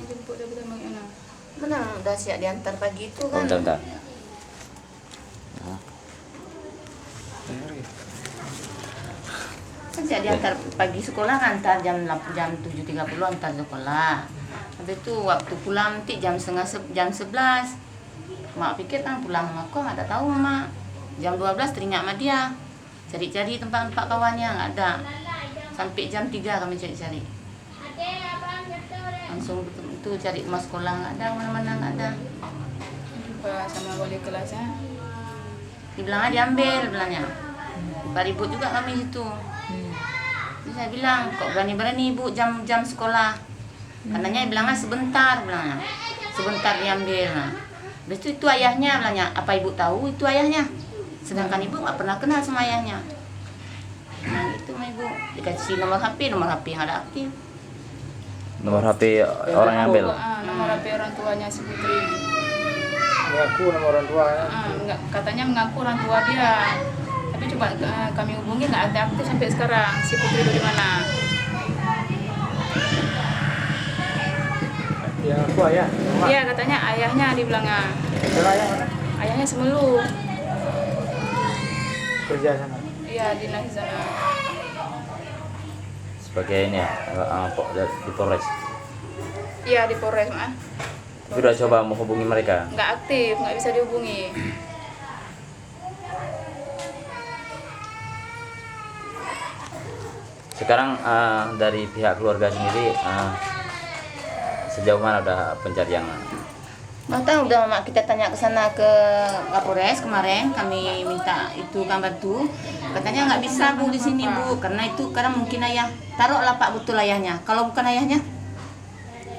jemput dia pertama mana? Mana udah siap diantar pagi itu kan. Bentar. Kan siap diantar pagi sekolah kan, antar jam 7.30 antar sekolah. Habis itu waktu pulang nanti jam 11. Mak pikir kan pulang sama aku, nggak ada tahu mak. Jam 12 teringat sama dia. Cari-cari tempat-tempat kawannya, nggak ada. Sampai jam 3 kami cari-cari. Langsung itu cari rumah sekolah, nggak ada, mana-mana nggak ada. Jumpa sama wali kelasnya. Dibilang diambil, bilangnya. Ribut juga kami situ. Terus saya bilang, kok berani-berani ibu jam sekolah. Katanya bilangnya sebentar, bilangnya. Sebentar diambil. Nah. Habis itu ayahnya, bilangnya. Apa ibu tahu itu ayahnya? Sedangkan ibu nggak pernah kenal sama ayahnya. Nah itu sama ibu. Dikasih nomor HP yang ada aktif. Nomor HP orang yang ambil. Nomor HP orang tuanya si Putri. Mengaku nama orang tua ya. Katanya mengaku orang tua dia. Tapi coba kami hubungi nggak ada aktif sampai sekarang. Si Putri itu di mana? Ya aku ayah. Iya katanya ayahnya dibilangnya. Saudara ayah mana? Ayahnya Semelu. Kerja sana. Iya dinas di sana. Sebagai ini ya, di Polres. Iya di Polres mah. Tapi udah coba menghubungi mereka. Nggak aktif, nggak bisa dihubungi. Sekarang dari pihak keluarga sendiri sejauh mana udah pencarian? Nggak tahu, udah mak kita tanya ke sana ke Kapolres kemarin, kami minta itu kan bantu. Katanya nggak bisa bu di sini bu, karena itu karena mungkin ayah. Taruhlah pak betul ayahnya. Kalau bukan ayahnya,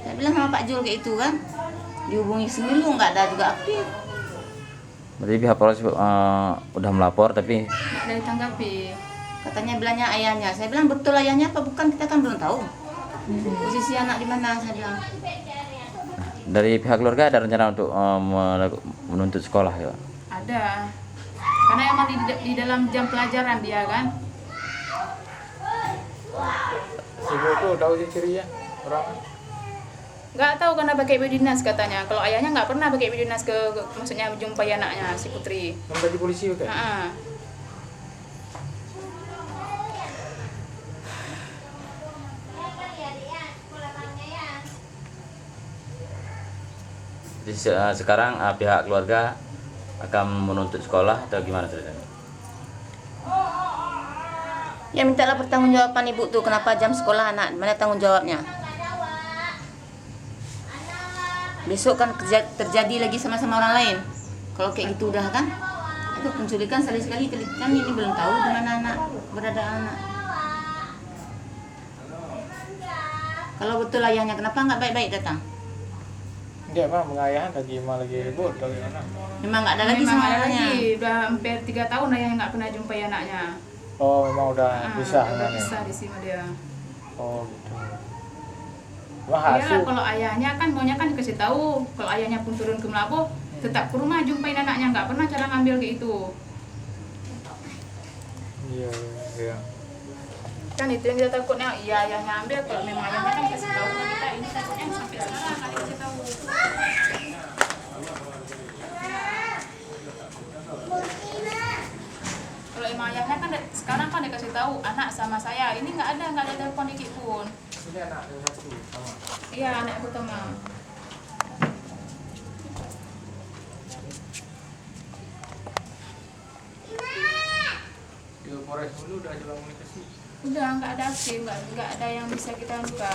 saya bilang sama Pak Jul kayak itu kan, dihubungi seminggu nggak ada juga aktif. Berarti pihak Polres udah melapor tapi Nggak ada ditanggapi. Katanya bilangnya ayahnya. Saya bilang betul ayahnya apa bukan, kita kan belum tahu. Posisi anak di mana, saya bilang. dari pihak keluarga ada rencana untuk menuntut sekolah ya? Ada. Karena emang di dalam jam pelajaran dia kan. Ibu tuh tahu sih cirinya orang. Nggak tahu karena pakai baju dinas katanya. Kalau ayahnya nggak pernah pakai baju dinas maksudnya menjumpai anaknya si Putri. Yang baju polisi oke. Jadi sekarang pihak keluarga akan menuntut sekolah atau gimana ceritanya? Ya mintalah pertanggungjawaban ibu tuh, kenapa jam sekolah anak, mana tanggung jawabnya? Besok kan terjadi lagi sama-sama orang lain. Kalau kayak gitu udah kan, itu penculikan sekali-sekali kan ini belum tahu di mana anak berada anak. Kalau betul ayahnya, kenapa nggak baik-baik datang? Dia mah mengayahan lagi ribut atau gimana? Memang nggak ada lagi sama anaknya. Udah hampir 3 tahun ayahnya nggak pernah jumpai anaknya. Oh memang udah pisah Udah kan ya? pisah di sini dia. Oh gitu. Wah Iya, asuh. kalau ayahnya kan maunya kan dikasih tahu. Kalau ayahnya pun turun ke Melabuh, tetap ke rumah jumpain anaknya, nggak pernah cara ngambil kayak itu. Iya. Kan itu yang kita takutnya, iya ayahnya ambil. Kalau memang ayahnya kan kasih tahu ke kita, ini takutnya sampai sekarang nggak dikasih tahu. Kalau emang ayahnya kan sekarang kan dikasih tahu anak sama saya, ini nggak ada telepon dikit pun. Ini anak yang satu sama. Iya anak yang pertama. Di Polres dulu udah coba komunikasi. Udah nggak ada aktif, nggak ada yang bisa kita buka.